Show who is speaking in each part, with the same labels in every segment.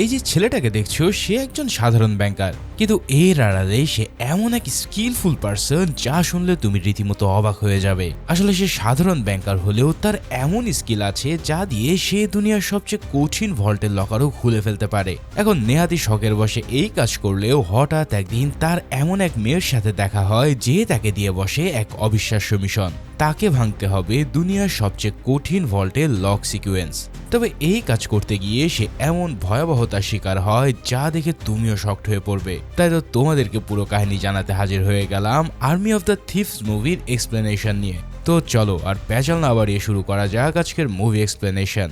Speaker 1: এই যে ছেলেটাকে দেখছো সে একজন সাধারণ ব্যাংকার, কিন্তু এর আড়ালে সে এমন এক স্কিলফুল পারসন যা শুনলে তুমি রীতিমতো অবাক হয়ে যাবে। আসলে সে সাধারণ ব্যাংকার হলেও তার এমন স্কিল আছে যা দিয়ে সে দুনিয়ার সবচেয়ে কঠিন ভল্টের লকারও খুলে ফেলতে পারে। এখন নেহাতি শখের বসে এই কাজ করলেও হঠাৎ একদিন তার এমন এক মেয়ের সাথে দেখা হয় যে তাকে দিয়ে বসে এক অবিশ্বাস্য মিশন। তাকে ভাঙতে হবে দুনিয়ার সবচেয়ে কঠিন ভল্টের লক সিকুয়েন্স। তবে এই কাজ করতে গিয়ে সে এমন ভয়াবহতার শিকার হয় যা দেখে তুমিও শকড হয়ে পড়বে। তাই তো তোমাদেরকে পুরো কাহিনী জানাতে হাজির হয়ে গেলাম আর্মি অফ দ্য থিফস মুভির এক্সপ্লেনেশন নিয়ে। তো চলো আর প্যাচাল না বাড়িয়ে শুরু করা যাক আজকের মুভি এক্সপ্লেনেশন।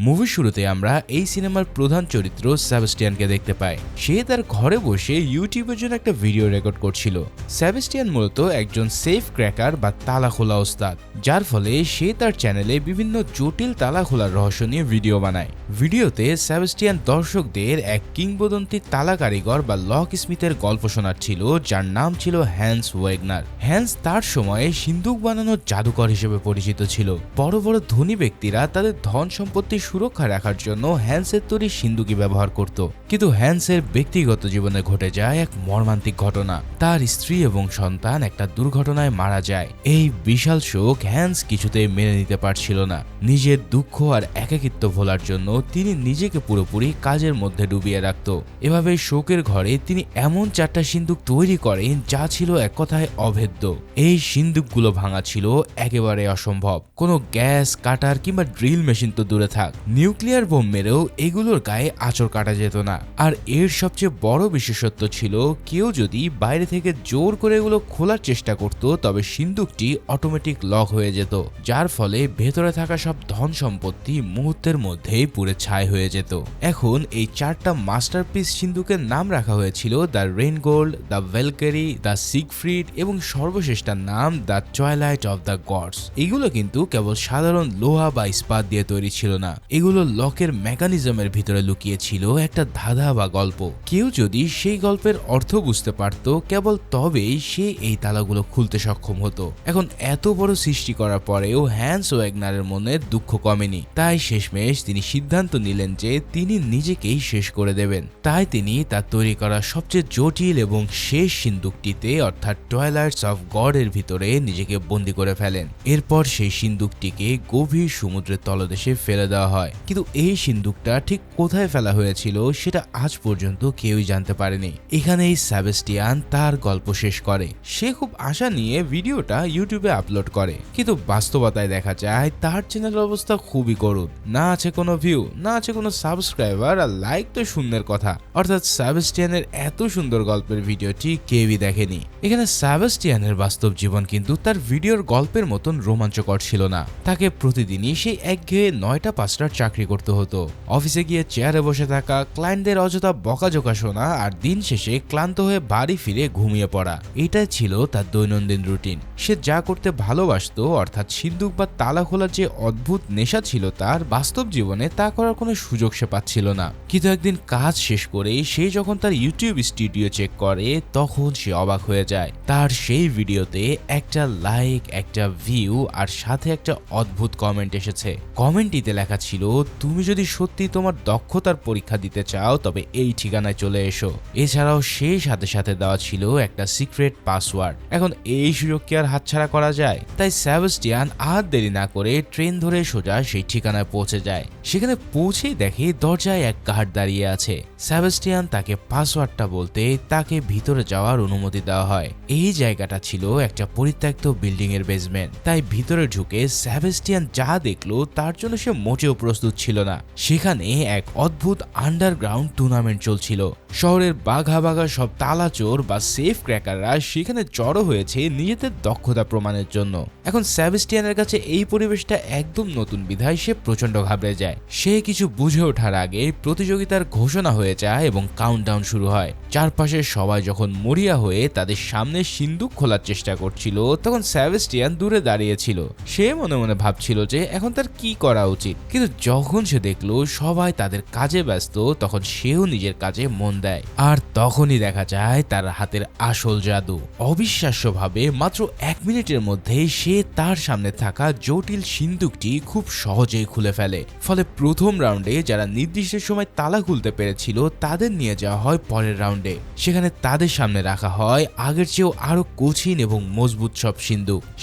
Speaker 1: মুভির শুরুতে আমরা এই সিনেমার প্রধান চরিত্র সেবাস্টিয়ানকে দেখতে পাই। সে তার ঘরে বসে ইউটিউবের জন্য একটা ভিডিও রেকর্ড করছিল। সেবাস্টিয়ান মূলত একজন সেফ ক্র্যাকার বা তালা খোলা ওস্তাদ, যার ফলে সে তার চ্যানেলে বিভিন্ন জটিল তালা খোলার রহস্য নিয়ে ভিডিও বানায়। ভিডিওতে সেবাস্টিয়ান দর্শকদের এক কিংবদন্তি তালা কারিগর বা লক স্মিথের গল্প শোনাচ্ছিল, যার নাম ছিল হ্যান্স ওয়েগনার। হ্যান্স তার সময়ে সিন্দুক বানানোর জাদুকর হিসেবে পরিচিত ছিল। বড় বড় ধনী ব্যক্তিরা তাদের ধন সম্পত্তি সুরক্ষা রাখার জন্য হ্যান্সের তৈরি সিন্দুকই ব্যবহার করত। কিন্তু হ্যান্সের ব্যক্তিগত জীবনে ঘটে যায় এক মর্মান্তিক ঘটনা। তার স্ত্রী এবং সন্তান একটা দুর্ঘটনায় মারা যায়। এই বিশাল শোক হ্যান্স কিছুতেই মেনে নিতে পারছিল না। নিজের দুঃখ আর একাকিত্ব ভোলার জন্য তিনি নিজেকে পুরোপুরি কাজের মধ্যে ডুবিয়ে রাখত। এভাবে শোকের ঘরে তিনি এমন 4টা সিন্দুক তৈরি করেন যা ছিল এক কথায় অভেদ্য। এই সিন্দুকগুলো ভাঙা ছিল একেবারে অসম্ভব। কোনো গ্যাস কাটার কিংবা ড্রিল মেশিন তো দূরে থাক, নিউক্লিয়ার বোম মেরেও এগুলোর গায়ে আঁচড় কাটা যেত না। আর এর সবচেয়ে বড় বিশেষত্ব ছিল কেউ যদি বাইরে থেকে জোর করে এগুলো খোলার চেষ্টা করত তবে সিন্দুকটি অটোমেটিক লক হয়ে যেত, যার ফলে ভেতরে থাকা সব ধন সম্পত্তি মুহূর্তের মধ্যেই পুড়ে ছাই হয়ে যেত। এখন এই 4টা মাস্টারপিস সিন্দুকের নাম রাখা হয়েছিল the Rheingold, the Valkyrie, the Siegfried এবং সর্বশেষটার নাম the Twilight of the Gods. এগুলো কিন্তু কেবল সাধারণ লোহা বা ইস্পাত দিয়ে তৈরি ছিল না, এগুলো লকের মেকানিজমের ভিতরে লুকিয়ে ছিল একটা ধাঁধা বা গল্প। কেউ যদি সেই গল্পের অর্থ বুঝতে পারত কেবল তবেই সে এই তালাগুলো খুলতে সক্ষম হতো। এখন এত বড় সৃষ্টি করার পরেও হ্যান্স ওয়েগনারের মনে দুঃখ কমেনি। তাই শেষমেশ তিনি সিদ্ধান্ত নিলেন যে তিনি নিজেকেই শেষ করে দেবেন। তাই তিনি তার তৈরি করা সবচেয়ে জটিল এবং শেষ সিন্দুকটিতে অর্থাৎ টয়লাইটস অফ গড এর ভিতরে নিজেকে বন্দী করে ফেলেন। এরপর সেই সিন্দুকটিকে গভীর সমুদ্রের তলদেশে ফেলে দেওয়া হয়। কিন্তু এই সিন্দুকটা ঠিক কোথায় ফেলা হয়েছিল সেটা আজ পর্যন্ত কেউই জানতে পারেনি। এখানেই সেবাস্টিয়ান তার গল্প শেষ করে। সে খুব আশা নিয়ে ভিডিওটা ইউটিউবে আপলোড করে, কিন্তু বাস্তবতায় দেখা যায় তার চ্যানেলের অবস্থা খুবই করুণ। না আছে কোনো ভিউ, না আছে কোনো সাবস্ক্রাইবার, আর লাইক তো শূন্যের কথা। অর্থাৎ সেবাস্টিয়ানের এত সুন্দর গল্পের ভিডিওটি কেউই দেখেনি। এখানে সেবাস্টিয়ানের বাস্তব জীবন কিন্তু তার ভিডিওর গল্পের মতন রোমাঞ্চকর ছিল না। তাকে প্রতিদিনই সেই একঘেয়ে 9টা 5টার চাকরি করতে হতো। অফিসে গিয়ে চেয়ারে বসে থাকা, ক্লায়েন্টদের অযথা বকাঝকা শোনা, আর দিন শেষে ক্লান্ত হয়ে বাড়ি ফিরে ঘুমিয়ে পড়া, এটাই ছিল তার দৈনন্দিন রুটিন। সে যা করতে ভালোবাসতো অর্থাৎ সিন্দুক বা তালা খোলার যে অদ্ভুত নেশা ছিল তার, বাস্তব জীবনে তা করার কোনো সুযোগ সে পাচ্ছিল না। কিন্তু একদিন কাজ শেষ করে সে যখন তার ইউটিউব স্টুডিও চেক করে তখন সে অবাক হয়ে যায়। তার সেই ভিডিওতে একটা লাইক, একটা ভিউ আর সাথে একটা অদ্ভুত কমেন্ট এসেছে। কমেন্টটিতে লেখা ছিল, তুমি যদি সত্যি তোমার দক্ষতার পরীক্ষা দিতে চাও তবে এই ঠিকানায় চলে এসো। এছাড়াও সেই সাথে সাথে দেওয়া ছিল একটা সিক্রেট পাসওয়ার্ড। এখন এই সুযোগ কি আর হাতছাড়া করা যায়? তাই সেবাস্টিয়ান আর দেরি না করে ট্রেন ধরে সোজা সেই ঠিকানায় পৌঁছে যায়। সেখানে পৌঁছেই দেখে দরজায় এক গার্ড দাঁড়িয়ে আছে। সেবাস্টিয়ান তাকে পাসওয়ার্ডটা বলতে তাকে ভিতরে যাওয়ার অনুমতি দেওয়া হয়। এই জায়গাটা ছিল একটা পরিত্যক্ত বিল্ডিং এর বেসমেন্ট। তাই ভিতরে ঢুকে সেবাস্টিয়ান যা দেখলো তার জন্য সে মোটেও প্রস্তুত ছিল না। সেখানে এক অদ্ভুত আন্ডারগ্রাউন্ড টুর্নামেন্ট চলছিল। শহরের বাঘা বাঘা সব তালাচোর বা সেফ ক্র্যাকাররা সেখানে জড়ো হয়েছে নিজেদের দক্ষতা প্রমাণের জন্য। এখন সেবাস্টিয়ানের কাছে এই পরিবেশটা একদম নতুন বিধায় সে প্রচন্ড ঘাবড়ে যায়। সে কিছু বুঝে ওঠার আগে প্রতিযোগিতার ঘোষণা হয়ে যায় এবং কাউন্টডাউন শুরু হয়। চারপাশের সবাই যখন মরিয়া হয়ে তাদের সামনে সিন্দুক খোলার চেষ্টা করছিল তখন সেবাস্টিয়ান দূরে দাঁড়িয়েছিল। সে মনে মনে ভাবছিল যে এখন তার কি করা উচিত। কিন্তু যখন সে দেখলো সবাই তাদের কাজে ব্যস্ত তখন সেও নিজের কাজে মন দেয়। আর তখনই দেখা যায় তার হাতের আসল জাদু। অবিশ্বাস্যভাবে মাত্র 1 মিনিটের মধ্যেই সে তার সামনে থাকা জটিল সিন্দুকটি খুব সহজেই খুলে ফেলে। ফলে প্রথম রাউন্ডে যারা নির্দিষ্ট সময় তালা খুলতে পেরেছিল তাদের নিয়ে যাওয়া হয় পরের রাউন্ডে। সেখানে তাদের সামনে রাখা হয় আগের চেয়েও আরো কঠিন এবং মজবুত সব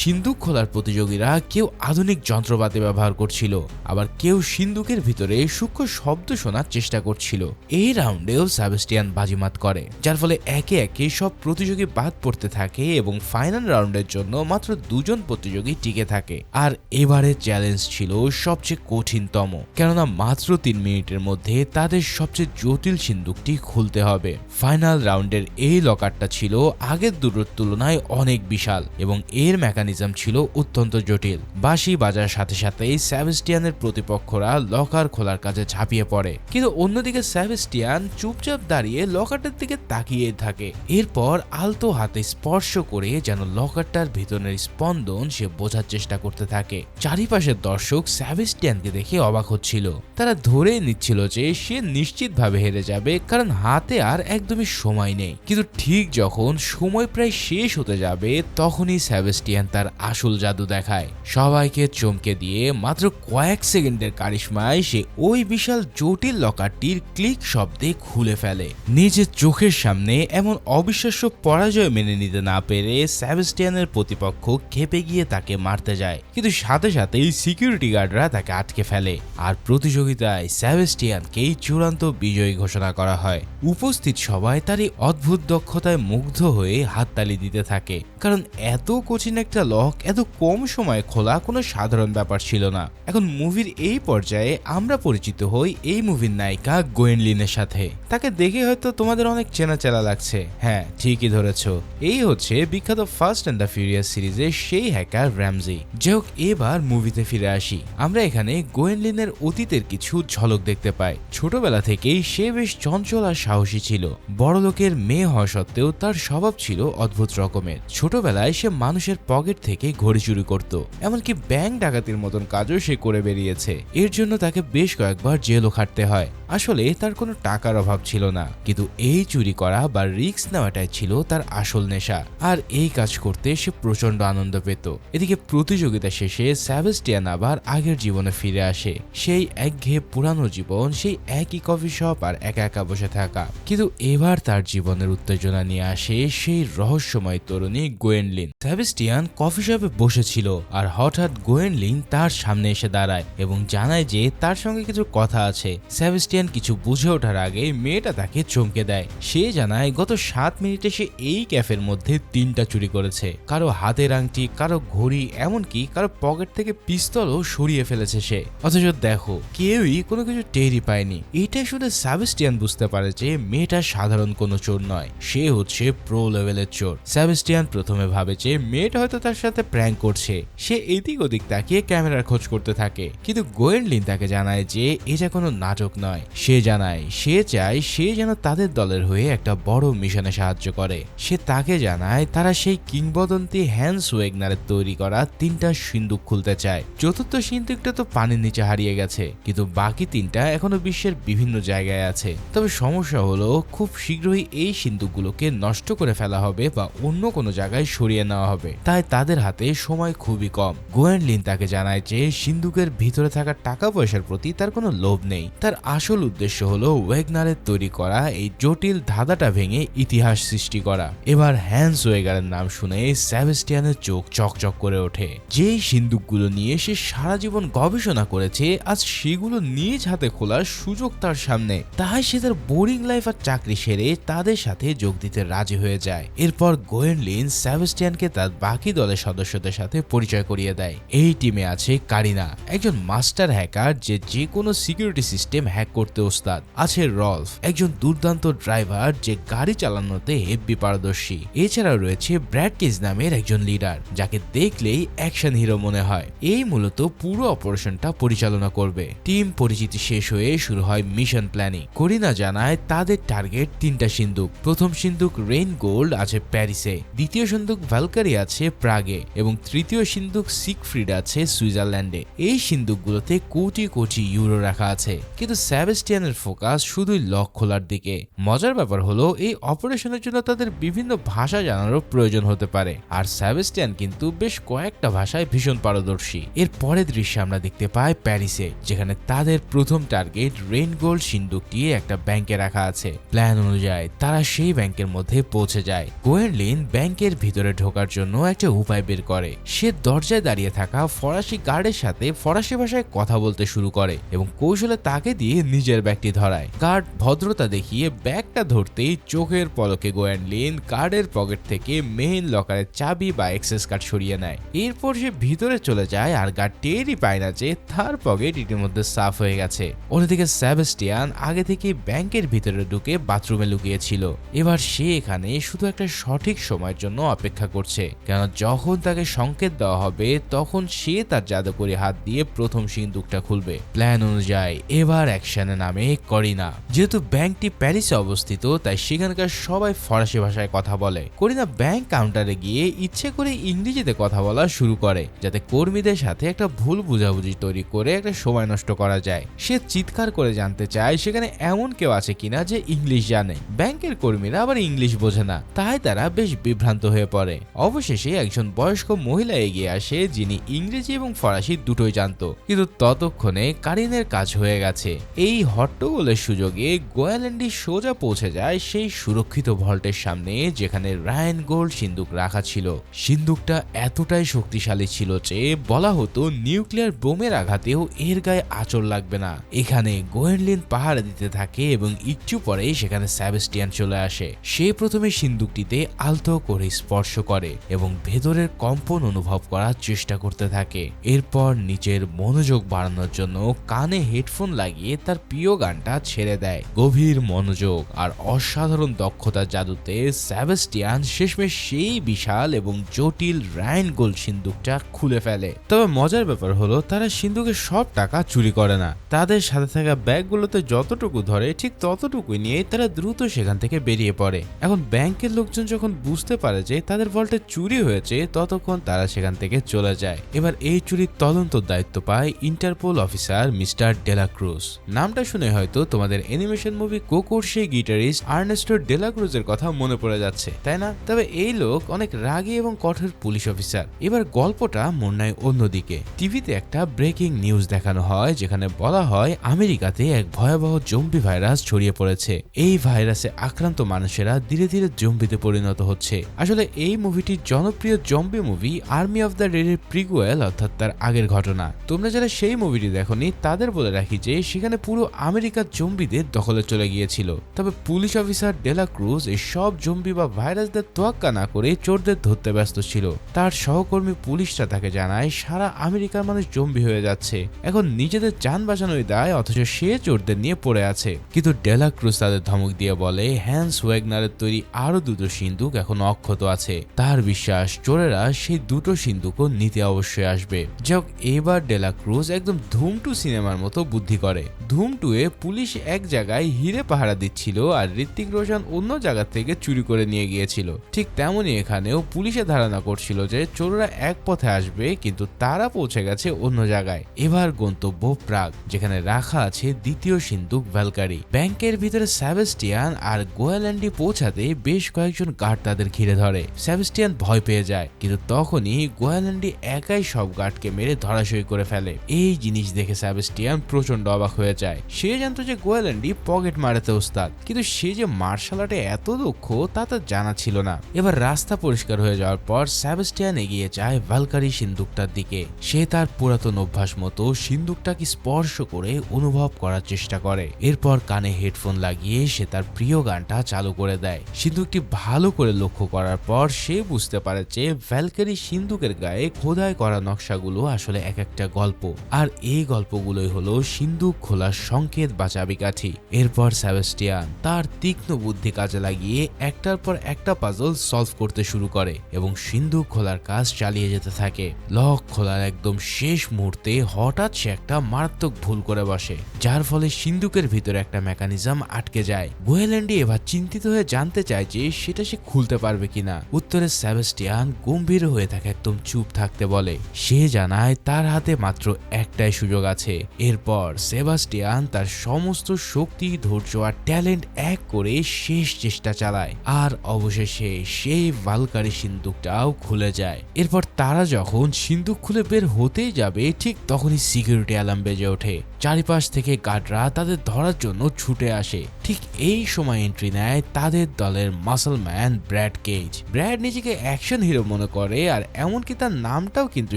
Speaker 1: সিন্দুক খোলার প্রতিযোগীরা কেউ আধুনিক যন্ত্রপাতি ব্যবহার করছিল, আবার কেউ সিন্দুকের ভিতরে সূক্ষ্ম শব্দ শোনার চেষ্টা করছিল। এই রাউন্ডেও সেবাস্টিয়ান বাজিমাত করে, যার ফলে একে একে সব প্রতিযোগী বাদ পড়তে থাকে এবং ফাইনাল রাউন্ডের জন্য মাত্র 2 জন প্রতিযোগী টিকে থাকে। আর এবারের চ্যালেঞ্জ ছিল সবচেয়ে কঠিনতম, কেননা মাত্র 3 মিনিটের মধ্যে তাদের সবচেয়ে জটিল সিন্দুকটি খুলতে হবে। ফাইনাল রাউন্ডের এই লকারটা ছিল আগের দুটোর তুলনায় অনেক বিশাল এবং এর মেকানিজম ছিল অত্যন্ত জটিল। বাঁশি বাজার সাথে সাথেই সেবাস্টিয়ানের প্রতিপক্ষরা লকার খোলার কাজে ঝাঁপিয়ে পড়ে, কিন্তু অন্যদিকে সেবাস্টিয়ান চুপচাপ দাঁড়িয়ে লকারটার দিকে তাকিয়ে থাকে। এরপর আলতো হাতে স্পর্শ করে যেন লকারটার ভিতরের স্পন্দন সে বোঝার চেষ্টা করতে থাকে। চারিপাশের দর্শক সেবাস্টিয়ানকে দেখে অবাক হচ্ছিল। তারা ধরে নিচ্ছিল যে সে নিশ্চিতভাবে হেরে যাবে, কারণ হাতে আর একদমই সময় নেই। কিন্তু ঠিক যখন সময় প্রায় শেষ হতে যাবে তখনই সেবাস্টিয়ান তার আসল জাদু দেখায়। সবাইকে চমকে দিয়ে মাত্র কয়েক সেকেন্ডের কারিশমায় সে ওই বিশাল জটিল লকারটির ক্লিক শব্দে খুলে ফেলে। নিজের চোখের সামনে এমন অবিশ্বাস্য পরাজয় মেনে নিতে না পেরে সেবাস্টিয়ানের প্রতিপক্ষ ক্ষেপে গিয়ে তাকে মারতে যায়, কিন্তু সাথে সাথেই সিকিউরিটি গার্ডরা তাকে আটকে ফেলে। আর প্রতিযোগিতায় সেবাস্টিয়ানকেই চূড়ান্ত বিজয়ী ঘোষণা করা হয়। উপস্থিত সবাই তার এই অদ্ভুত দক্ষতায় মুগ্ধ হয়ে হাততালি দিতে থাকে, কারণ এত কঠিন একটা লক এত কম সময়ে খোলা কোনো সাধারণ ব্যাপার ছিল না। এখন মুভির এই পর্যায়ে আমরা পরিচিত হই এই মুভির নায়িকা গোয়েনলিনের সাথে। তাকে দেখে হয়তো তোমাদের অনেক চেনা চেনা লাগছে। হ্যাঁ, ঠিকই ধরেছ, এই হচ্ছে বিখ্যাত ফাস্ট অ্যান্ড দ্য ফিউরিয়াস সিরিজের সেই হ্যাকার র্যামজি। যাই হোক, এবার মুভিতে ফিরে আসি। আমরা এখানে গোয়েনলিনের অতীতের কিছু ঝলক দেখতে পাই। ছোটবেলা থেকেই সে বেশ চঞ্চল আর সাহসী ছিল। বড়লোকের মেয়ে হওয়া সত্ত্বেও তার স্বভাব ছিল অদ্ভুত রকমের। ছোটবেলায় সে মানুষের পকেট থেকে ঘড়ি চুরি করত, এমনকি ব্যাংক ডাকাতির মতন কাজও সে করে বেরিয়েছে। এর জন্য তাকে বেশ কয়েকবার জেলও খাটতে হয়। আসলে তার কোনো টাকার অভাব ছিল না, কিন্তু এই চুরি করা বা রিস্ক নেওয়াটাই ছিল তার আসল নেশা। আর এই কাজ করতে সে প্রচন্ড আনন্দ পেত। এদিকে প্রতিযোগিতা শেষে সেবাস্টিয়ান আবার আগের জীবনে ফিরে আসে। সেই একঘেয়ে পুরানো জীবন, সেই একই কফি শপ আর একা একা বসে থাকা। কিন্তু এবার তার জীবনের উত্তেজনা নিয়ে আসে সেই রহস্যময় তরুণী গোয়েনলিন। সেবাস্টিয়ান কফি শপে বসেছিল আর হঠাৎ গোয়েনলিন তার সামনে এসে দাঁড়ায় এবং জানায় যে তার সঙ্গে কিছু কথা আছে। সেবাস্টিয়ান কিছু বুঝে ওঠার আগে মেয়েটা তাকে চমকে দেয়। সে জানায় গত 7 মিনিটে সে এই ক্যাফের মধ্যে 3টা চুরি করেছে। কারো হাতের আংটি, কারো ঘড়ি, এমনকি কারো পকেট থেকে পিস্তলও সরিয়ে ফেলেছে সে। অথচ দেখো, কেউই কোনো কিছু টেরই পায়নি। এইটাই শুনে সেবাস্টিয়ান বুঝতে পারে যে মেয়েটা সাধারণ কোনো চোর নয়, সে হচ্ছে প্রো লেভেলের চোর। সেবাস্টিয়ান প্রথমে ভাবে যে মেয়েটা হয়তো তার সাথে প্র্যাঙ্ক করছে। সে এদিক ওদিক তাকিয়ে ক্যামেরার খোঁজ করতে থাকে, কিন্তু গোয়েনলিন তাকে জানায় যে এটা কোনো নাটক নয়। সে জানায় সে চায় সে যেন তাদের দলের হয়ে একটা বড় মিশনে সাহায্য করে। সে তাকে জানায় তারা সেই কিংবদন্তি হ্যান্স ওয়েগনারের তৈরি করা 3টা সিন্দুক খুলতে চায়। চতুর্থ সিন্দুকটা তো পানির নিচে হারিয়ে গেছে, কিন্তু বাকি 3টা এখনো বিশ্বের বিভিন্ন জায়গায় আছে। তবে সমস্যা হলো খুব শীঘ্রই এই সিন্দুকগুলোকে নষ্ট করে ফেলা হবে বা অন্য কোনো জায়গায় সরিয়ে নেওয়া হবে, তাই তাদের হাতে সময় খুবই কম। গোয়েনলিন তাকে জানায় যে সিন্দুকের ভিতরে থাকা টাকা পয়সার প্রতি তার কোনো লোভ নেই। তার আসল উদ্দেশ্য হলো ওয়েগনারের তৈরি করা এই জটিল ধাঁধাটা ভেঙে ইতিহাস সৃষ্টি করা। এবার হ্যান্স ওয়েগারের নাম শুনে সেবাস্টিয়ানের চোখ চকচক করে ওঠে। যেই সিন্দুকগুলো নিয়ে সে সারা জীবন গবেষণা করেছে, আজ সেগুলো নিজ হাতে খোলার সুযোগ তার সামনে। তাই সে তার বোরিং লাইফ আর চাকরি সেরে তাদের সাথে যোগ দিতে রাজি হয়ে যায়। এরপর গোয়েনলিন সেবাস্টিয়ানকে তার বাকি দলের সদস্যদের সাথে পরিচয় করিয়ে দেয়। এই টিমে আছে কারিনা, একজন মাস্টার হ্যাকার যে কোনো সিকিউরিটি সিস্টেম হ্যাক করতে ওস্তাদ। আছে রলফ, একজন দুর্দান্ত ড্রাইভার যে গাড়ি চালানোতে হেব্বি পারদর্শী। এছাড়াও রয়েছে ব্র্যাড কেজ নামের একজন লিডার, যাকে দেখলেই অ্যাকশন হিরো মনে হয়। এই মূলত পুরো অপারেশনটা পরিচালনা করবে। টিম পরিচিতি শেষ হয়ে শুরু হয় মিশন প্ল্যানিং। করিনা জানায় তাদের টার্গেট 3টা সিন্দুক। প্রথম সিন্দুক রেইন গোল্ড আছে প্যারিসে, দ্বিতীয় সিন্দুক ভ্যালকারি ভ্যালকারি আছে প্রাগে এবং তৃতীয় সিন্দুক সিগফ্রিড আছে সুইজারল্যান্ডে। এই সিন্দুকগুলোতে কোটি কোটি ইউরো রাখা আছে, কিন্তু সেবাস্টিয়ানের ফোকাস শুধুই লক খোলার দিকে। মজার ব্যাপার হলো এই অপারেশনের জন্য তাদের বিভিন্ন ভাষা জানারও প্রয়োজন হতে পারে, আর সেবাস্টিয়ান কিন্তু বেশ কয়েকটা ভাষায় ভীষণ পারদর্শী। এর পরের দৃশ্যে আমরা দেখতে পাই প্যারিসে, যেখানে তাদের প্রথম টার্গেট রেইনগোল্ড সিন্দুকটি একটা ব্যাংকে রাখা আছে। প্ল্যান অনুযায়ী তারা সেই ব্যাংকের মধ্যে পৌঁছে যায়। গোয়েনলিন ব্যাংকের ভিতরে ঢোকার জন্য একটা উপায় বের করে। সে দরজায় দাঁড়িয়ে থাকা ফরাসি গার্ডের সাথে ফরাসি ভাষায় কথা বলতে শুরু করে এবং কৌশলে তাকে দিয়ে নিজের ব্যাগটি ধরায়। গার্ড ভদ্রতা দেখিয়ে ব্যাগটা ধরতেই চোখের পলকে গোয়েনলিন গার্ডের পকেট থেকে মেইন লকারের চাবি বা অ্যাক্সেস কার্ড সরিয়ে নেয়। এরপর সে ভিতরে চলে যায় আর গার্ড টেরই পায় না যে তার পকেট ইতিমধ্যে সাফ হয়ে গেছে। অন্যদিকে সেবাস্টিয়ান আগে থেকে ব্যাংকের ভিতরে ঢুকে বাথরুমে লুকিয়েছিল। এবার সে এখানে শুধু একটা সঠিক সময়ের জন্য অপেক্ষা করছে, কেন যখন তাকে সংকেত দেওয়া হবে তখন সে তার জাদুকরি হাত দিয়ে প্রথম সিন্দুকটা খুলবে। প্ল্যান অনুযায়ী এবার অ্যাকশনে নামে করিনা। যেহেতু ব্যাংকটি প্যারিসে অবস্থিত তাই সেখানকার সবাই ফরাসি ভাষায় কথা বলে। করিনা ব্যাংক কাউন্টারে গিয়ে ইচ্ছে করে ইংরেজিতে কথা বলা শুরু করে, যাতে কর্মীদের সাথে একটা ভুল বুঝাবুঝি তৈরি করে একটা সময় নষ্ট করা যায়। সে চিৎকার করে জানতে চায় সেখানে এমন কেউ আছে কিনা যে ইংলিশ জানে। ব্যাংকের কর্মীরা আবার ইংলিশ বোঝে না, তাই তারা বেশ বিভ্রান্ত হয়ে পড়ে। অবশেষে একজন বয়স্ক মহিলা এগিয়ে আসে, যিনি ইংরেজি এবং ফরাসি দুটোই জানতো, কিন্তু ততক্ষণে কারিনের কাজ হয়ে গেছে। এই হট্টগোলের সুযোগে গোয়াল্যান্ডি সোজা পৌঁছে যায় সেই সুরক্ষিত ভল্টের সামনে, যেখানে রেইনগোল্ড সিন্দুক রাখা ছিল। সিন্দুকটা এতটাই শক্তিশালী ছিল যে বলা হতো নিউক্লিয়ার বোমের আঘাতেও এর গায়ে আঁচড় লাগবে না। এখানে গোয়েনলিন পাহারা দিতে থাকে এবং একটু পরে সেখানে সেবাস্টিয়ান চলে আসে। সে প্রথমে সিন্দুকটিতে আলতো করে স্পর্শ করে এবং ভেতরের কম্পন অনুভব করার চেষ্টা করতে থাকে। এরপর নিজের মনোযোগ বাড়ানোর জন্য কানে হেডফোন লাগিয়ে তার প্রিয় গানটা ছেড়ে দেয়। গভীর মনোযোগ আর অসাধারণ দক্ষতার জাদুতে সেবাস্টিয়ান শেষমেশ সেই বিশাল এবং জটিল রেইনগোল্ড সিন্দুকটা খুলে ফেলে। তবে মজার ব্যাপার হলো তারা সিন্দুকের সব টাকা চুরি করে না। তাদের সাথে থাকা ব্যাগগুলোতে যতটুকু ধরে ঠিক ততটুকুই নিয়ে তারা দ্রুত সেখান থেকে বেরিয়ে পড়ে। এখন ব্যাংকের লোকজন যখন বুঝতে পারে যে তাদের ভল্টে চুরি হয়েছে, ততক্ষণ তারা সেখান থেকে চলে যায়। এবার এই চুরির তদন্ত দায়িত্ব পায় ইন্টারপোল অফিসার মিস্টার ডেলাক্রুজ। নামটা শুনে হয়তো তোমাদের অ্যানিমেশন মুভি কোকোর সেই গিটারিস্ট আর্নেস্টো ডেলাক্রুজের কথা মনে পড়ে যাচ্ছে, তাই না? তবে এই লোক অনেক রাগী এবং কঠোর পুলিশ অফিসার। এবার গল্পটা মন নেয় অন্যদিকে। টিভিতে একটা ব্রেকিং নিউজ দেখানো হয়, যেখানে বলা হয় আমেরিকাতে এক ভয়াবহ জম্বি ভাইরাস ছড়িয়ে পড়েছে। এই ভাইরাসে আক্রান্ত মানুষেরা ধীরে ধীরে জম্বিতে পরিণত হচ্ছে। আসলে এই মুভিটি জনপ্রিয় zombie movie army of the dead এর প্রিকুয়েল, অর্থাৎ তার আগের ঘটনা। তোমরা যারা সেই মুভিটি দেখোনি তাদের বলে রাখি যে সেখানে পুরো আমেরিকার জম্বিদের দখলে চলে গিয়েছিল। তবে পুলিশ অফিসার ডেলাক্রুজ এই সব জম্বি বা ভাইরাসদের তোয়াক্কা না করে চোরদের ধরতে ব্যস্ত ছিল। তার সহকর্মী পুলিশরা তাকে জানায় সারা আমেরিকার মানুষ জম্বি হয়ে যাচ্ছে, এখন নিজেদের যান বাঁচানোই দায়, অথচ সে চোরদের নিয়ে পড়ে আছে। কিন্তু ডেলাক্রুজ তাদের ধমক দিয়ে বলে হ্যান্স ওয়াগনারের তৈরি আরো দুটো সিন্দুক এখন অক্ষত আছে। তার বিশ্বাস চোরেরা সেই দুটো সিন্দুকও নিতে অবশ্যই আসবে। যাক, এবার ডেলাক্রুজ একদম ধুম 2 সিনেমার মতো বুদ্ধি করে। ধুম 2 এ পুলিশ এক জায়গায় হিরে পাহারা দিচ্ছিল আর ঋত্বিক রোশন অন্য জায়গা থেকে চুরি করে নিয়ে গিয়েছিল। ঠিক তেমনই এখানেও পুলিশে ধারণা করছিল যে চোররা এক পথে আসবে, কিন্তু তারা পৌঁছে গেছে অন্য জায়গায়। এবার গন্তব্য প্রাগ, যেখানে রাখা আছে দ্বিতীয় সিন্দুক ভ্যালকারি। ব্যাংকের ভিতরে সেবাস্টিয়ান আর গোয়াল্যান্ডি পৌঁছাতে বেশ কয়েকজন গার্ড তাদের ঘিরে ধরে। সেবাস্টিয়ান ভয় পেয়ে যায়, কিন্তু তখনই গোয়াল্যান্ডি একাই সব গার্ডকে মেরে ধরাশয়ী করে ফেলে। এই জিনিস দেখে সেবাস্টিয়ান প্রচন্ড অবাক হয়ে যায়। সে জানতো যে গোয়াল্যান্ডি পকেট মারাতে ওস্তাদ, কিন্তু সে যে মার্শাল আর্টে এত দক্ষ তা তার জানা ছিল না। এবার রাস্তা পরিষ্কার হয়ে যাওয়ার পর সেবাস্টিয়ান এগিয়ে যায় ভ্যালকারি সিন্দুকটার দিকে। সে তার পুরাতন অভ্যাস মতো সিন্দুকটাকে স্পর্শ করে অনুভব করার চেষ্টা করে। এরপর কানে হেডফোন লাগিয়ে সে তার প্রিয় গানটা চালু করে দেয়। সিন্দুকটি ভালো করে লক্ষ্য করার পর সে বুঝতে পারে যে ভ্যালকারি সিন্দুকের গায়ে খোদাই করা নকশাগুলো আসলে এক একটা গল্প, আর এই গল্পগুলোই হলো সিন্দুক খোলার সংকেত বা চাবিকাঠি। এরপর সেবাস্টিয়ান তার তীক্ষ্ণ বুদ্ধি কাজে লাগিয়ে একটার পর একটা পাজল সলভ করতে শুরু করে এবং সিন্দুক খোলার কাজ চালিয়ে যেতে থাকে। লক খোলার একদম শেষ মুহূর্তে হঠাৎ সে একটা মারাত্মক ভুল করে বসে, যার ফলে সিন্দুকের ভিতরে একটা মেকানিজম আটকে যায়। গোয়াল্যান্ডি এবার চিন্তিত হয়ে জানতে চায় যে সেটা সে খুলতে পারবে কিনা। উত্তরে সেবাস্টিয়ান গম্ভীর হয়ে তাকে একদম চুপ থাকতে বলে। সে জানায় তার হাতে মাত্র একটাই সুযোগ আছে। এরপর সেবাস্টিয়ান তার সমস্ত শক্তি, ধৈর্য আর ট্যালেন্ট এক করে শেষ চেষ্টা চালায়, আর অবশেষে সেই ভালকারি সিন্দুকটাও খুলে যায়। এরপর তারা যখন সিন্দুক খুলে বের হতেই যাবে, ঠিক তখনই সিকিউরিটি অ্যালার্ম বেজে ওঠে। চারিপাশ থেকে গার্ডরা তাদের ধরার জন্য ছুটে আসে। ঠিক এই সময় এন্ট্রি নেয় তাদের দলের muscle man Brad cage. Brad নিজেকে অ্যাকশন হিরো মনে করে, আর এমনকি তার নামটাও কিন্তু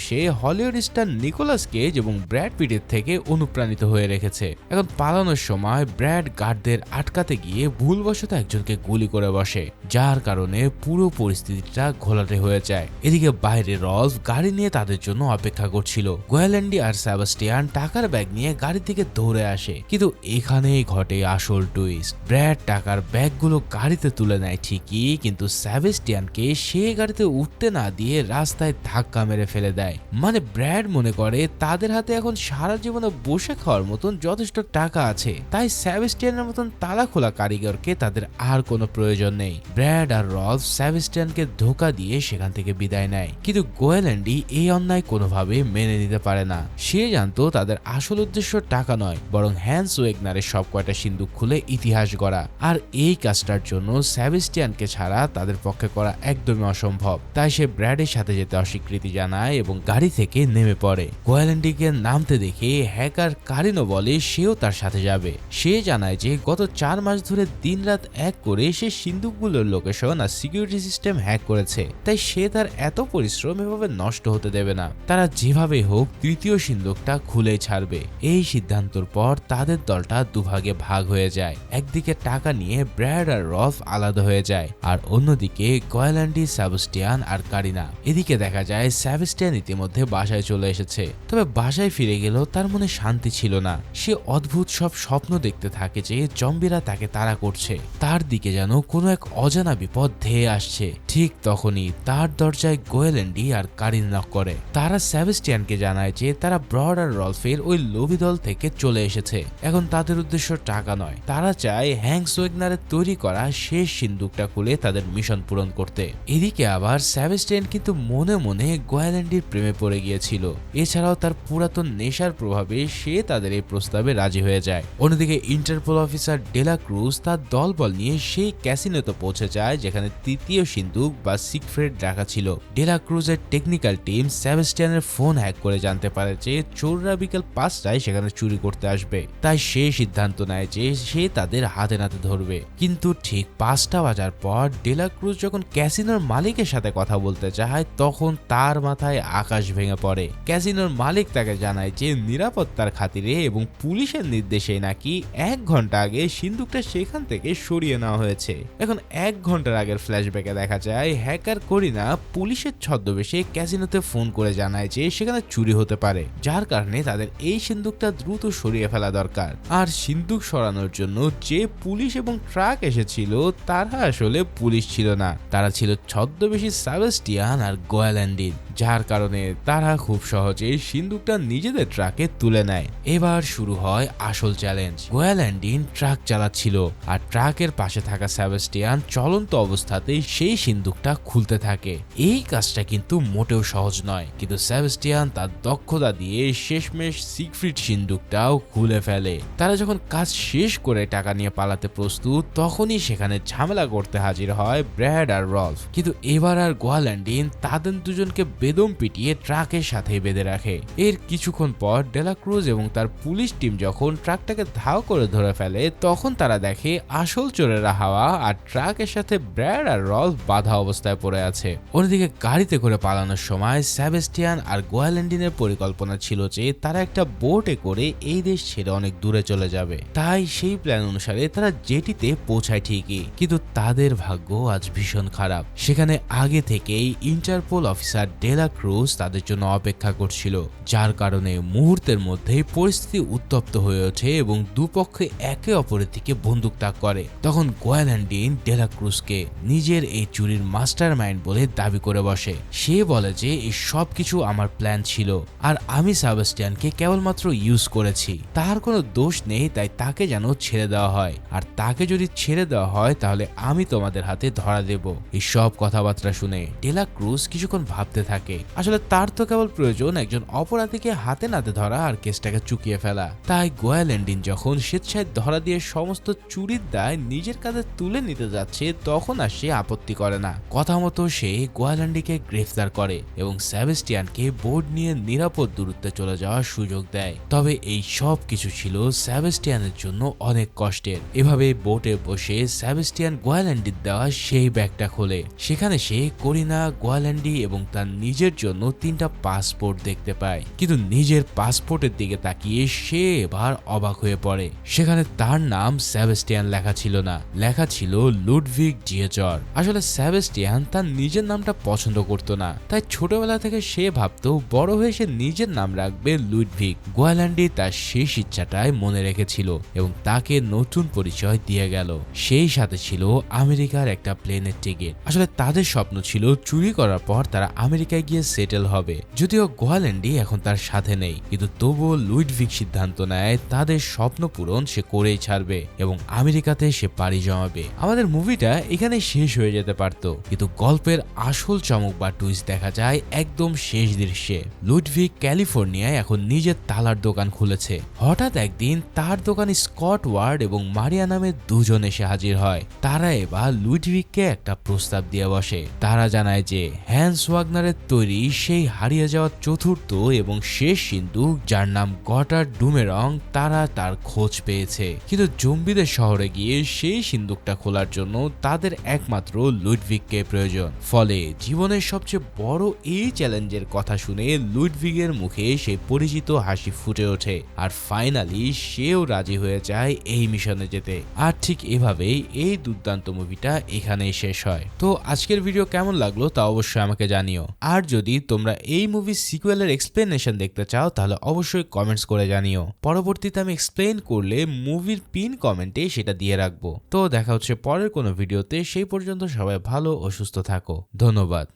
Speaker 1: সে হলিউড স্টার নিকোলাস কেজ এবং ব্র্যাড পিটের থেকে অনুপ্রাণিত হয়ে রেখেছে। এখন পালানোর সময় ব্র্যাড গার্ডদের আটকাতে গিয়ে ভুলবশত একজনকে গুলি করে বসে, যার কারণে পুরো পরিস্থিতিটা ঘোলাটে হয়ে যায়। এদিকে বাইরে রলফ গাড়ি নিয়ে তাদের জন্য অপেক্ষা করছিল। গোয়াল্যান্ডি আর সেবাস্টিয়ান টাকার ব্যাগ নিয়ে গাড়ি থেকে দৌড়ে আসে, কিন্তু এখানেই ঘটে আসল টুইস্ট। ব্র্যাড টাকার ব্যাগগুলো গাড়িতে তুলে নেয় ঠিকই, কিন্তু সেবাস্টিয়ানকে সে গাড়িতে উঠতে না দিয়ে রাস্তায় ধাক্কা মেরে ফেলে দেয়। মানে ব্র্যাড মনে করে তাদের হাতে এখন সারা জীবনে বসে খাওয়ার মতন যথেষ্ট টাকা আছে, তাই সেবাস্টিয়ানের মতন তালা খোলা কারিগরকে তাদের আর কোনো প্রয়োজন নেই। ব্র্যাড আর রলফ সেবাস্টিয়ানকে ধোকা দিয়ে সেখান থেকে বিদায় নেয়, কিন্তু গোয়াল্যান্ডি এই অন্যায় কোনোভাবে মেনে নিতে পারে না। সে জানতো তাদের আসল উদ্দেশ্য টাকা নয়, বরং হ্যান্স ওয়েগনারের সব কয়টা সিন্দুক খুলে ইতিহাস গড়া। আর এই কাজটার জন্য সেবাস্টিয়ানকে ছাড়া তাদের পক্ষে করা একদমই অসম্ভব। তাই সে ব্র্যাডের সাথে যেতে অস্বীকৃতি জানায় এবং গাড়ি থেকে নেমে পড়ে। গোয়াল্যান্ডিকে নামতে দেখে হ্যাকার কারিনো বলে সেও তার সাথে যাবে। সে জানায় যে গত 4 মাস ধরে দিনরাত এক করে সে সিন্দুকগুলোর লোকেশন আর সিকিউরিটি সিস্টেম হ্যাক করেছে, তাই সে তার এত পরিশ্রম এভাবে নষ্ট হতে দেবে না। তারা যেভাবে হোক তৃতীয় সিন্দুকটা খুলে ছাড়বে। এই সিদ্ধান্তর পর তাদের দলটা দুভাগে ভাগ হয়ে যায়। একদিকে টাকা নিয়ে ব্র্যাড আর রলফ আলাদা হয়ে যায়, আর অন্যদিকে গোয়াল্যান্ডি, সেবাস্টিয়ান আর কারিনা। এদিকে দেখা যায় সেবাস্টিয়ান ইতিমধ্যে বাসায় চলে এসেছে, তবে বাসায় ফিরে গেলেও তার মনে শান্তি ছিল না। সে অদ্ভুত সব স্বপ্ন দেখতে থাকে যে জম্বিরা তাকে তাড়া করছে, তার দিকে যেন কোনো এক অজানা বিপদ ধেয়ে আসছে। ঠিক তখনই তার দরজায় গোয়াল্যান্ডি আর কারিনা নক করে। তারা সেবাস্টিয়ানকে জানায় যে তারা ব্রড আর রলফের ওই লোভী দল থেকে চলে এসেছে। এখন তাদের উদ্দেশ্য টাকা নয়, তারা চায় হ্যান্স ওয়েগনারের তৈরি করা শেষ সিন্দুকটা খুলে তাদের মিশন পূরণ করতে। এদিকে আবার সেবাস্টিয়ান কিন্তু মনে মনে গোয়াল্যান্ডির প্রেমে পড়ে গিয়েছিল। এছাড়াও তার পুরাতন নেশার প্রভাবে সে তাদের এই প্রস্তাবে রাজি হয়ে যায়। অন্যদিকে ইন্টারপোল অফিসার ডেলা ক্রুজ তার দলবল নিয়ে সেই ক্যাসিনোতে পৌঁছে যায় যেখানে তৃতীয় সিন্দুক বা সিক্রেট রাখা ছিল। ডেলা ক্রুজের টেকনিক্যাল টিম সেবাস্টিয়ানের ফোন হ্যাক করে জানতে পারে যে চোররা বিকেল 5টায় সেখানে চুরি করতে আসবে, তাই সে সিদ্ধান্ত নেয় যে সে তাদের হাতে নাতে ধরবে। কিন্তু ঠিক 5টা বাজার পর ডেলা ক্রুজ যখন ক্যাসিনোর মালিকের সাথে কথা বলতে চায়, তখন তার মাথায় আকাশ ভেঙে পড়ে। ক্যাসিনোর মালিক তাকে জানায় যে নিরাপত্তার খাতিরে এবং পুলিশের নির্দেশে নাকি 1 ঘন্টা আগে সিন্দুকটা সেখান থেকে সরিয়ে নেওয়া হয়েছে। এখন 1 ঘন্টার আগের ফ্ল্যাশব্যাকে দেখা যায় হ্যাকার করিনা পুলিশের ছদ্মবেশে ক্যাসিনোতে ফোন করে জানায় যে সেখানে চুরি হতে পারে, যার কারণে তাদের এই সিন্দুকটা দ্রুত সরিয়ে ফেলা দরকার। আর সিন্দুক সরানোর জন্য যে পুলিশ এবং ট্রাক এসেছিল তারা আসলে পুলিশ ছিল না, তারা ছিল ছদ্মবেশী সেবাস্টিয়ান আর গোয়াল্যান্ডিন, যার কারণে তারা খুব সহজেই সিন্দুকটা নিজেদের ট্রাকে তুলে নেয়। এবার শুরু হয় আসল চ্যালেঞ্জ। গোয়াল্যান্ডিন ট্রাক চালাচ্ছিল, আর ট্রাকের পাশে থাকা সেবাস্টিয়ান চলন্ত অবস্থাতেই সেই সিন্দুকটা খুলতে থাকে। এই কাজটা কিন্তু মোটেও সহজ নয়, কিন্তু সেবাস্টিয়ান তার দক্ষতা দিয়ে শেষমেশ সিক্রেট সিন্দুকটাও খুলে ফেলে। তারা যখন কাজ শেষ করে টাকা নিয়ে পালাতে প্রস্তুত, তখনই সেখানে ঝামেলা করতে হাজির হয় ব্র্যাড আর রলফ। কিন্তু এবার আর গোয়াল্যান্ডিন তাদের দুজনকে বেদম পিটিয়ে ট্রাকের সাথে বেঁধে রাখে। এর কিছুক্ষণ পর ডেলা ক্রুজ এবং তার পুলিশ টিম যখন ট্রাকটাকে ধাও করে ধরে ফেলে, তখন তারা দেখে আসল চোরেরা হাওয়া আর ট্রাকের সাথে ব্র্যাড আর রলফ বাধা অবস্থায় পড়ে আছে। অন্যদিকে গাড়িতে করে পালানোর সময় সেবাস্টিয়ান আর গোয়াল্যান্ডিনের পরিকল্পনা ছিল যে তারা একটা বোটে করে এই দেশ ছেড়ে অনেক দূরে চলে যাবে। তাই সেই প্ল্যান অনুসারে তারা জেটিতে পৌঁছায় ঠিকই, কিন্তু তাদের ভাগ্য আজ ভীষণ খারাপ। সেখানে আগে থেকেই ইন্টারপোল অফিসার ডেলা ক্রুজ তাদের জন্য অপেক্ষা করছিল, যার কারণে মুহূর্তের মধ্যেই পরিস্থিতি উত্তপ্ত হয়ে ওঠে এবং দুপক্ষে একে অপরের দিকে বন্দুক তাক করে। তখন গোয়াল্যান্ডিন ডেলা ক্রুজকে নিজের এই চুরির মাস্টার মাইন্ড বলে দাবি করে বসে। সে বলে যে এই সব কিছু আমার প্ল্যান ছিল আর আমি সেবাস্টিয়ানকে কেবলমাত্র ইউজ করেছি, তার কোনো দোষ নেই, তাই তাকে যেন ছেড়ে দেওয়া হয়, আর তাকে যদি ছেড়ে দেওয়া হয় তাহলে আমি তোমাদের হাতে ধরা দেব। এই সব কথাবার্তা শুনে ডেলা ক্রুজ কিছুক্ষণ ভাবতে থাকে। আসলে তার তো কেবল প্রয়োজন একজন অপরাধীকে হাতে নাতে ধরা আর কেসটাকে চুকিয়ে ফেলা। তাই গোয়াল্যান্ডিন যখন স্বেচ্ছায় ধরা দিয়ে সমস্ত চুরির দায় নিজের কাঁধে তুলে নিতে যাচ্ছে, তখন আর সে আপত্তি করে না। কথা মতো সে গোয়াল্যান্ডিকে গ্রেফতার করে এবং সেবাস্টিয়ানকে বোর্ড নিয়ে নিরাপদ দূরত্বে চলে যাওয়ার সুযোগ দেয়। তবে এই সব কিছু ছিল সেবাস্টিয়ানের জন্য অনেক কষ্টের। এভাবে বোটে বসে সেবাস্টিয়ান গোয়াল্যান্ডির দেওয়া সেই ব্যাগটা খোলে। সেখানে সে করিনা, গোয়াল্যান্ডি এবং তার নিজের জন্য 3টা পাসপোর্ট দেখতে পায়। কিন্তু নিজের পাসপোর্টের দিকে তাকিয়ে সে এবার অবাক হয়ে পড়ে। সেখানে তার নাম সেবাস্টিয়ান লেখা ছিল না, লেখা ছিল লুডভিগ জিয়েচর। আসলে সেবাস্টিয়ান তার নিজের নামটা পছন্দ করত না, তাই ছোটবেলা থেকে সে ভাবতো বড় হয়ে সে নিজের নাম রাখবে লুডভিগ। গোয়াল্যান্ডি তার শেষ ইচ্ছাটাই মনে রেখেছিল এবং তাকে নতুন পরিচয় দিয়ে গেল। সেই সাথে ছিল আমেরিকার একটা প্লেনের টিকিট। আসলে তাদের স্বপ্ন ছিল চুরি করার পর তারা আমেরিকায় গিয়ে সেটেল হবে। যদিও গোয়াল্যান্ডি এখন তার সাথে নেই, কিন্তু তবুও লুডভিগ সিদ্ধান্ত নেয় তাদের স্বপ্ন পূরণ সে করেই ছাড়বে এবং আমেরিকাতে সে পাড়ি জমাবে। আমাদের মুভিটা এখানে শেষ হয়ে যেতে পারত, কিন্তু গল্পের আসল চমক বা টুইস্ট দেখা যায় একদম শেষ দৃশ্যে। লুডভিগ ক্যালিফোর্নিয়ায় এখন নিজের তালার দোকান খুলেছে। হঠাৎ একদিন তার দোকানে স্কট ওয়ার্ড এবং মারিয়া নামে দুজন এসে হাজির হয়। তারা এবার লুডভিগকে একটা প্রস্তাব দিয়ে বসে। তারা জানায় যে হ্যান্স ওয়াগনারের তৈরি সেই হারিয়ে যাওয়া চতুর্থ এবং শেষ সিন্দুক, যার নাম গটার ডুমেরং, তারা তার খোঁজ পেয়েছে। কিন্তু জম্বিদের শহরে গিয়ে সেই সিন্দুকটা খোলার জন্য তাদের একমাত্র লুডভিগকে প্রয়োজন। ফলে জীবনের সবচেয়ে বড় এই চ্যালেঞ্জের কথা শুনে লুডভিগের মুখে সেই পরিচিত হাসি ফুটে ওঠে আর ফাইনালি সেও রাজি হয়ে যায় এই মিশনে যেতে। আর ঠিক এভাবেই এই দুর্দান্ত মুভিটা এখানেই শেষ হয়। তো আজকের ভিডিও কেমন লাগলো তা অবশ্যই আমাকে জানিও। আর যদি তোমরা এই মুভির সিকুয়েলের এক্সপ্লেনেশন দেখতে চাও তাহলে অবশ্যই কমেন্টস করে জানিও। পরবর্তীতে আমি এক্সপ্লেন করলে মুভির পিন কমেন্টে সেটা দিয়ে রাখবো। তো দেখা হচ্ছে পরের কোনো ভিডিওতে। সেই পর্যন্ত সবাই ভালো ও সুস্থ থাকো। ধন্যবাদ।